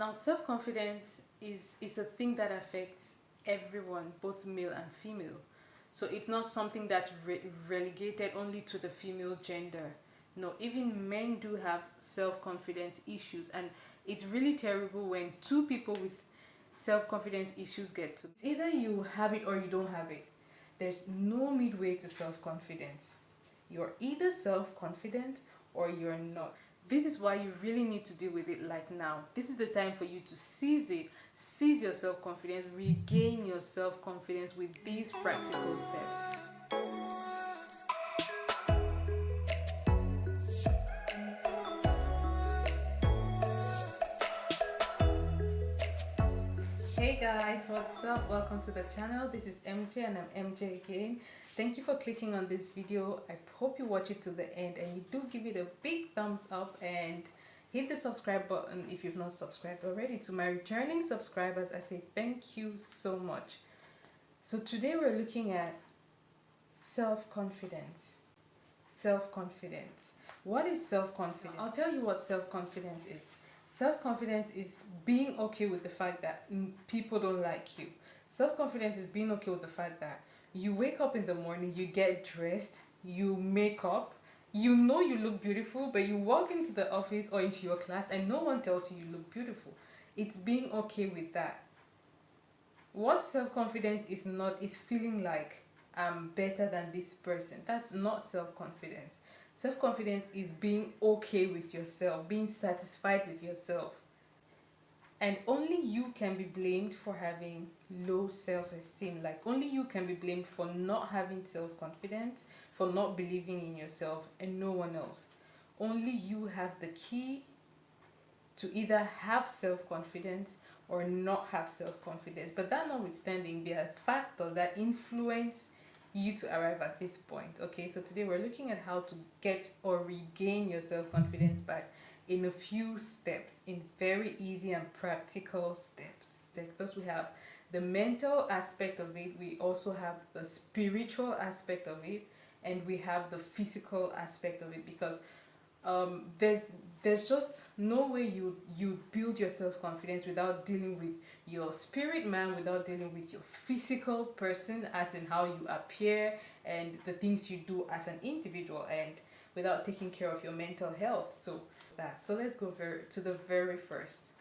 Now, self-confidence is a thing that affects everyone, both male and female. So it's not something that's relegated only to the female gender. No, even men do have self-confidence issues, and it's really terrible when two people with self-confidence issues get to. It's either you have it or you don't have it. There's no midway to self-confidence. You're either self-confident or you're not. This is why you really need to deal with it like now. This is the time for you to seize it, seize your self-confidence, regain your self-confidence with these practical steps. Hey guys, what's up? Welcome to the channel. This is MJ and I'm MJ again. Thank you for clicking on this video. I hope you watch it to the end and you do give it a big thumbs up and hit the subscribe button if you've not subscribed already. To my returning subscribers, I say thank you so much. So today we're looking at self-confidence. Self-confidence. What is self-confidence? I'll tell you what self-confidence is. Self-confidence is being okay with the fact that people don't like you. Self-confidence is being okay with the fact that you wake up in the morning, you get dressed, you make up, you know you look beautiful, but you walk into the office or into your class and no one tells you you look beautiful. It's being okay with that. What self-confidence is not is feeling like I'm better than this person. That's not self-confidence. Self-confidence is being okay with yourself, being satisfied with yourself. And only you can be blamed for having low self-esteem. Like only you can be blamed for not having self-confidence, for not believing in yourself, and no one else. Only you have the key to either have self-confidence or not have self-confidence. But that notwithstanding, there are factors that influence you to arrive at this point. Okay, so today we're looking at how to get or regain your self-confidence back in a few steps, in very easy and practical steps. Thus we have the mental aspect of it, we also have the spiritual aspect of it, and we have the physical aspect of it, because there's just no way you build your self-confidence without dealing with your spirit man, without dealing with your physical person, as in how you appear and the things you do as an individual, and without taking care of your mental health. So let's go to the very first.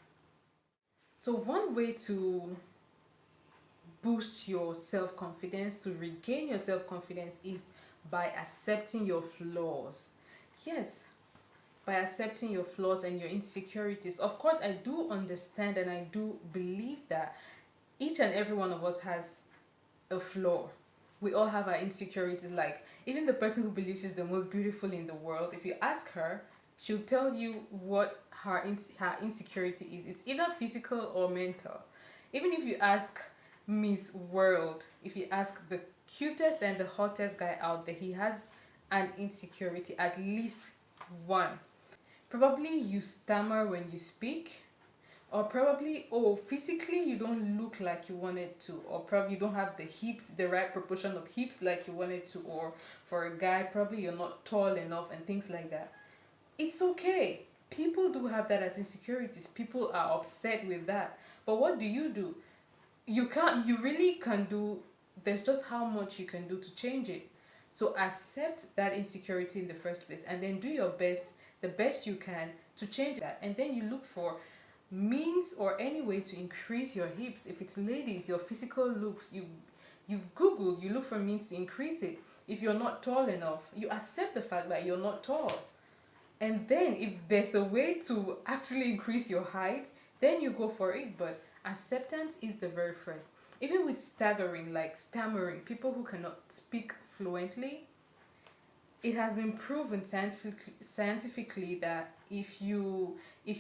So one way to boost your self-confidence, to regain your self-confidence, is by accepting your flaws. Yes, by accepting your flaws and your insecurities. Of course, I do understand and I do believe that each and every one of us has a flaw. We all have our insecurities. Like even the person who believes she's the most beautiful in the world, if you ask her, she'll tell you what her insecurity is. It's either physical or mental. Even if you ask Miss World, if you ask the cutest and the hottest guy out there, he has an insecurity, at least one. Probably you stammer when you speak, or probably physically you don't look like you wanted to, or probably you don't have the hips, the right proportion of hips like you wanted to, or for a guy probably you're not tall enough and things like that. It's okay. People do have that as insecurities. People are upset with that. But what do? You really can do, there's just how much you can do to change it. So accept that insecurity in the first place and then do your best, the best you can, to change that. And then you look for means or any way to increase your hips. If it's ladies, your physical looks, you Google, you look for means to increase it. If you're not tall enough, you accept the fact that you're not tall. And then if there's a way to actually increase your height, then you go for it. But acceptance is the very first. Even with staggering, like stammering, people who cannot speak fluently, it has been proven scientifically that if you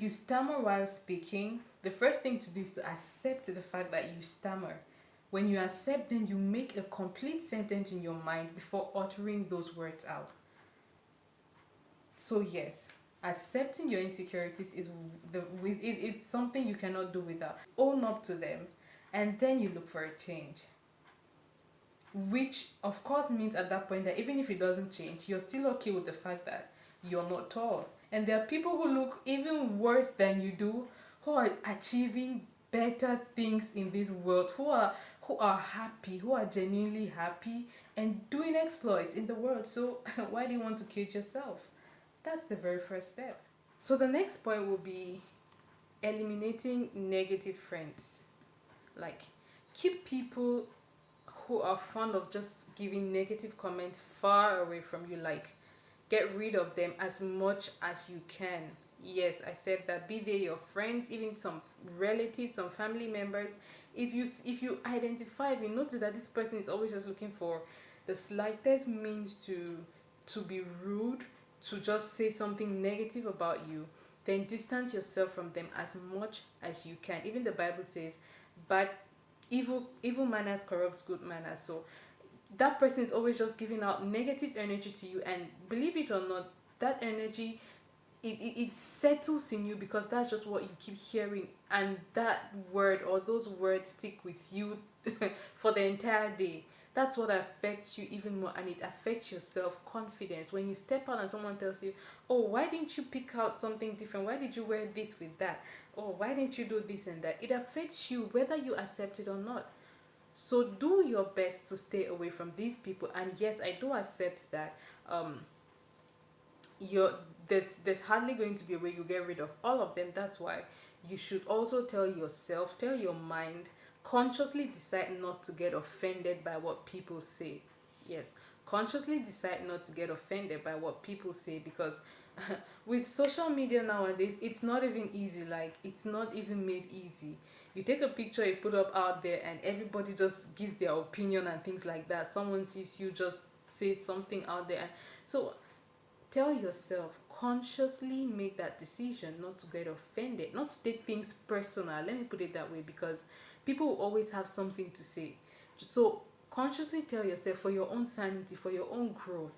stammer while speaking, the first thing to do is to accept the fact that you stammer. When you accept, then you make a complete sentence in your mind before uttering those words out. So yes, accepting your insecurities is something you cannot do without. Own up to them, and then you look for a change. Which of course means at that point that even if it doesn't change, you're still okay with the fact that you're not tall. And there are people who look even worse than you do, who are achieving better things in this world, who are happy, who are genuinely happy and doing exploits in the world. So why do you want to cage yourself? That's the very first step. So the next point will be eliminating negative friends. Like, keep people who are fond of just giving negative comments far away from you. Like, get rid of them as much as you can. Yes, I said that. Be they your friends, even some relatives, some family members. If you identify, if you notice that this person is always just looking for the slightest means to be rude, to just say something negative about you, then distance yourself from them as much as you can. Even the Bible says, but evil manners corrupts good manners. So that person is always just giving out negative energy to you, and believe it or not, that energy, it settles in you, because that's just what you keep hearing, and that word or those words stick with you for the entire day. That's what affects you even more, and it affects your self-confidence. When you step out and someone tells you, oh, why didn't you pick out something different, why did you wear this with that, oh, why didn't you do this and that, it affects you whether you accept it or not. So do your best to stay away from these people. And yes, I do accept that you're there's hardly going to be a way you get rid of all of them. That's why you should also tell yourself, tell your mind, consciously decide not to get offended by what people say. Yes, consciously decide not to get offended by what people say, because with social media nowadays, it's not even easy. Like, it's not even made easy. You take a picture, you put up out there, and everybody just gives their opinion and things like that. Someone sees you, just say something out there, and so tell yourself, consciously make that decision not to get offended, not to take things personal. Let me put it that way, because people will always have something to say. So consciously tell yourself, for your own sanity, for your own growth.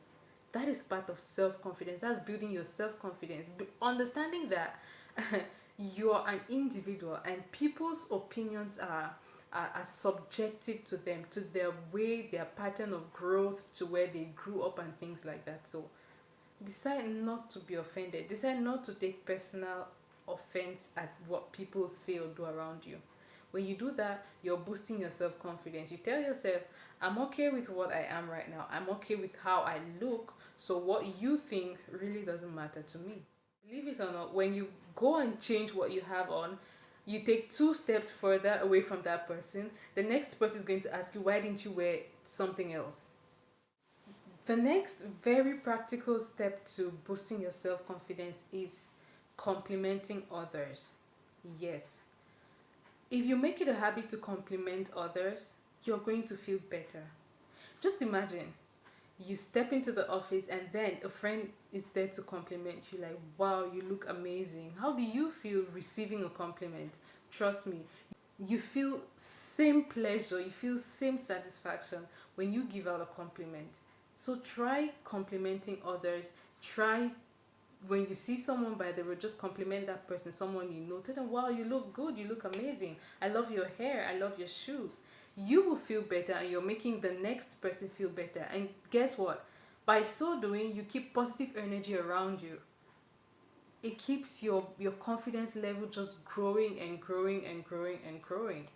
That is part of self-confidence. That's building your self-confidence, understanding that you're an individual, and people's opinions are subjective to them, to their way, their pattern of growth, to where they grew up and things like that. So decide not to be offended. Decide not to take personal offense at what people say or do around you. When you do that, you're boosting your self-confidence. You tell yourself, I'm okay with what I am right now. I'm okay with how I look. So what you think really doesn't matter to me. Believe it or not, when you go and change what you have on, you take two steps further away from that person. The next person is going to ask you, why didn't you wear something else? The next very practical step to boosting your self confidence is complimenting others. Yes. If you make it a habit to compliment others, you're going to feel better. Just imagine you step into the office and then a friend is there to compliment you, like, wow, you look amazing. How do you feel receiving a compliment? Trust me, you feel same pleasure, you feel same satisfaction when you give out a compliment. So try complimenting others. Try, when you see someone by the road, just compliment that person, someone you know. Tell them, wow, you look good, you look amazing, I love your hair, I love your shoes. You will feel better, and you're making the next person feel better. And guess what? By so doing, you keep positive energy around you. It keeps your confidence level just growing and growing and growing and growing.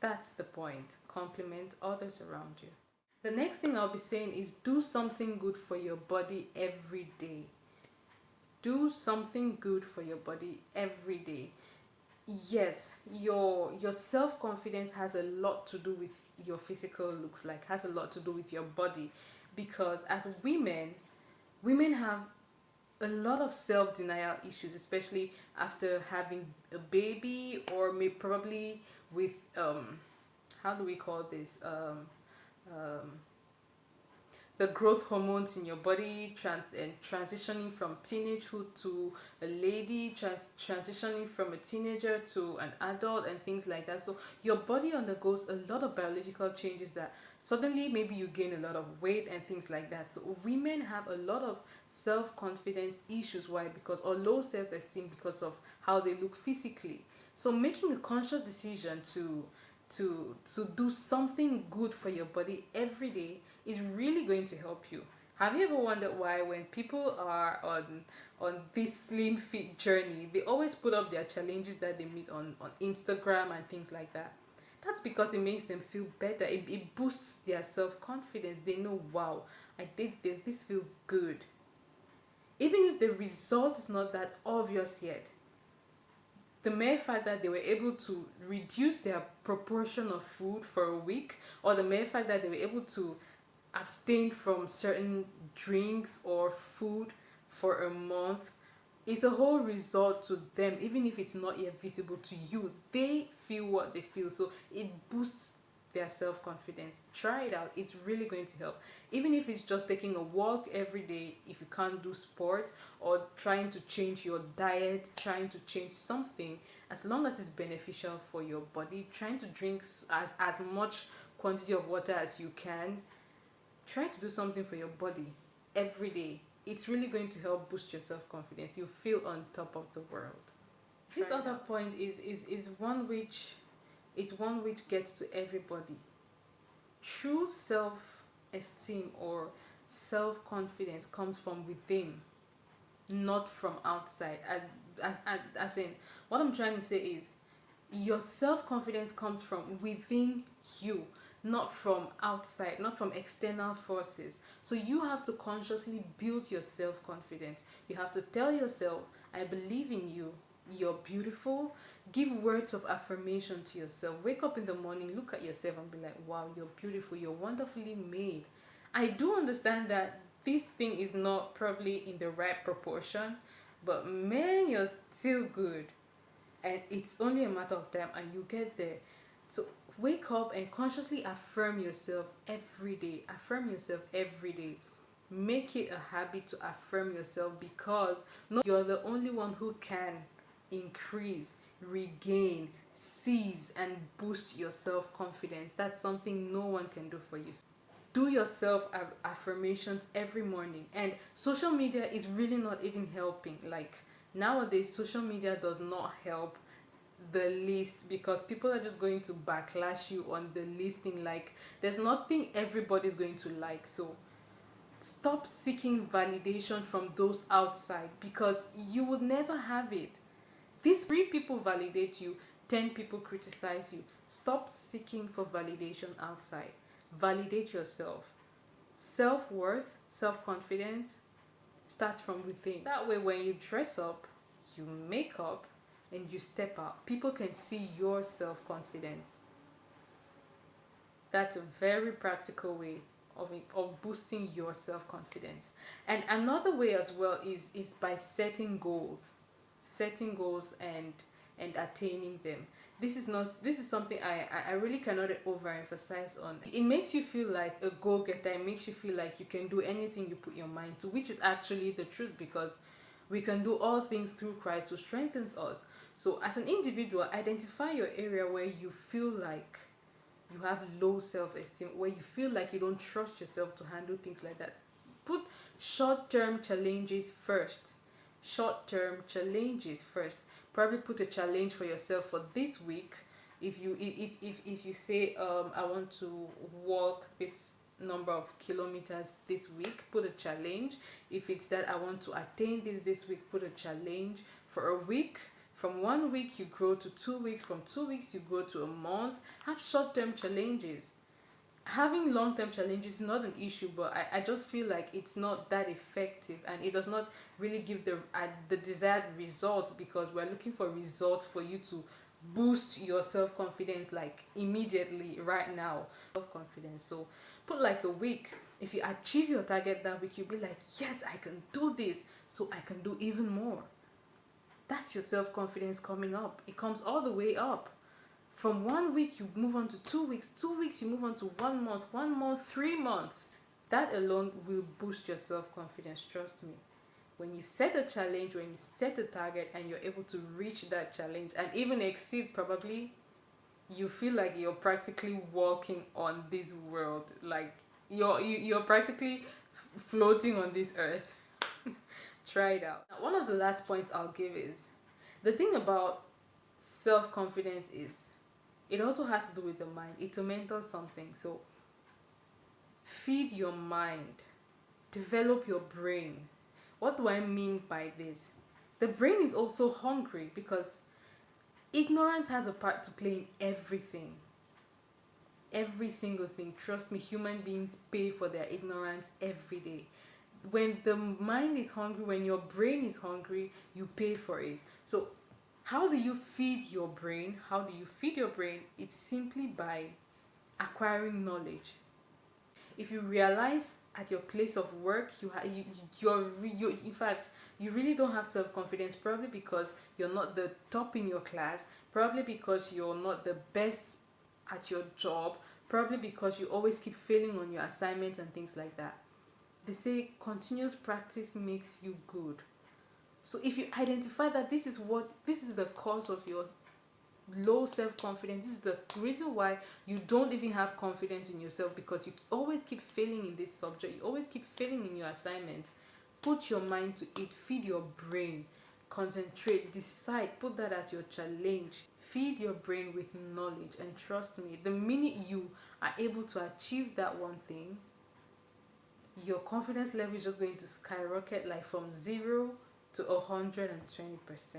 That's the point. Compliment others around you. The next thing I'll be saying is, do something good for your body every day. Do something good for your body every day. Yes, your self-confidence has a lot to do with your physical looks, like has a lot to do with your body, because as women have a lot of self-denial issues, especially after having a baby, or maybe probably with how do we call this, um the growth hormones in your body, and transitioning from teenagehood to a lady, transitioning from a teenager to an adult, and things like that. So your body undergoes a lot of biological changes, that suddenly maybe you gain a lot of weight and things like that. So women have a lot of self-confidence issues. Why? Because, or low self-esteem, because of how they look physically. So making a conscious decision to do something good for your body every day is really going to help you. Have you ever wondered why, when people are this slim fit journey, they always put up their challenges that they meet on Instagram and things like that. That's because it makes them feel better. It boosts their self-confidence. They know, wow, I did this feels good. Even if the result is not that obvious yet, the mere fact that they were able to reduce their proportion of food for a week, or the mere fact that they were able to abstain from certain drinks or food for a month, is a whole result to them. Even if it's not yet visible to you, they feel what they feel, so it boosts their self-confidence. Try it out, it's really going to help. Even if it's just taking a walk every day, if you can't do sport, or trying to change your diet, trying to change something, as long as it's beneficial for your body, trying to drink as much quantity of water as you can, try to do something for your body every day. It's really going to help boost your self-confidence. You feel on top of the world. This other point is one which gets to everybody. True self-esteem or self-confidence comes from within, not from outside. As in, what I'm trying to say is, your self-confidence comes from within you, not from outside, not from external forces. So you have to consciously build your self-confidence. You have to tell yourself, I believe in you, you're beautiful. Give words of affirmation to yourself. Wake up in the morning, look at yourself and be like, wow, you're beautiful, you're wonderfully made. I do understand that this thing is not probably in the right proportion, but man, you're still good, and it's only a matter of time and you get there. So wake up and consciously affirm yourself every day. Affirm yourself every day. Make it a habit to affirm yourself, because you're the only one who can increase, regain, seize, and boost your self-confidence. That's something no one can do for you. Do your self affirmations every morning. And social media is really not even helping. Like, nowadays social media does not help the least, because people are just going to backlash you on the least thing. Like, there's nothing everybody's going to like. So stop seeking validation from those outside, because you would never have it. These 3 people validate you, 10 people criticize you. Stop seeking for validation outside. Validate yourself. Self-worth, self-confidence starts from within. That way, when you dress up, you make up, and you step out, people can see your self-confidence. That's a very practical way of boosting your self-confidence. And another way as well is by setting goals. Setting goals and attaining them. This is something I really cannot overemphasize on. It makes you feel like a go-getter. It makes you feel like you can do anything you put your mind to, which is actually the truth, because we can do all things through Christ who strengthens us. So as an individual, identify your area where you feel like you have low self-esteem, where you feel like you don't trust yourself to handle things like that. Put short-term challenges first. Short-term challenges first. Probably put a challenge for yourself for this week. If you say, I want to walk this number of kilometers this week, put a challenge. If it's that I want to attain this week, put a challenge for a week. From 1 week you grow to 2 weeks, from 2 weeks you grow to a month. Have short-term challenges. Having long-term challenges is not an issue, but I just feel like it's not that effective, and it does not really give the desired results, because we're looking for results for you to boost your self-confidence like immediately right now. Self-confidence. So put like a week. If you achieve your target that week, you'll be like, yes, I can do this, so I can do even more. That's your self-confidence coming up. It comes all the way up. From 1 week you move on to 2 weeks, 2 weeks you move on to 1 month, 1 month, 3 months. That alone will boost your self-confidence, trust me. When you set a challenge, when you set a target and you're able to reach that challenge and even exceed, probably, you feel like you're practically walking on this world. Like you're practically floating on this earth. Try it out. Now, one of the last points I'll give is, the thing about self-confidence is, it also has to do with the mind. It's a mental something. So feed your mind, develop your brain. What do I mean by this? The brain is also hungry because ignorance has a part to play in everything. Every single thing. Trust me, human beings pay for their ignorance every day. When the mind is hungry, when your brain is hungry, you pay for it. So how do you feed your brain? How do you feed your brain? It's simply by acquiring knowledge. If you realize at your place of work you in fact you really don't have self-confidence, probably because you're not the top in your class, probably because you're not the best at your job, probably because you always keep failing on your assignments and things like that. They say continuous practice makes you good. So if you identify that this is the cause of your low self-confidence, this is the reason why you don't even have confidence in yourself, because you always keep failing in this subject, you always keep failing in your assignments, put your mind to it, feed your brain, concentrate, decide, put that as your challenge. Feed your brain with knowledge, and trust me, the minute you are able to achieve that one thing, your confidence level is just going to skyrocket, like from 0 to 120%.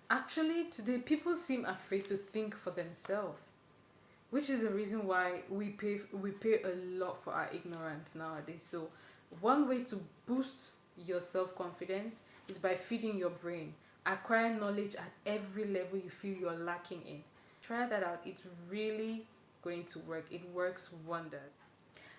Actually, today people seem afraid to think for themselves, which is the reason why we pay a lot for our ignorance nowadays. So one way to boost your self-confidence is by feeding your brain, acquire knowledge at every level you feel you're lacking in. Try that out. It's really going to work. It works wonders.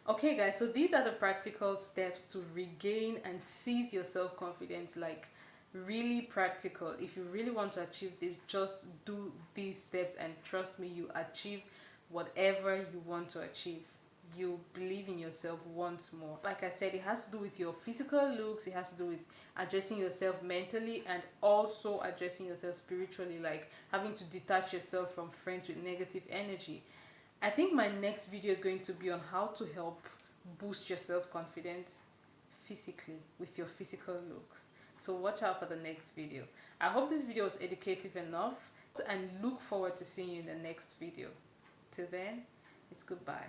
Okay guys, so these are the practical steps to regain and seize your self-confidence, like really practical. If you really want to achieve this, just do these steps and trust me, you achieve whatever you want to achieve. You believe in yourself once more. Like I said, it has to do with your physical looks, it has to do with addressing yourself mentally, and also addressing yourself spiritually, like having to detach yourself from friends with negative energy. I think my next video is going to be on how to help boost your self-confidence physically, with your physical looks. So watch out for the next video. I hope this video was educative enough, and look forward to seeing you in the next video. Till then, it's goodbye.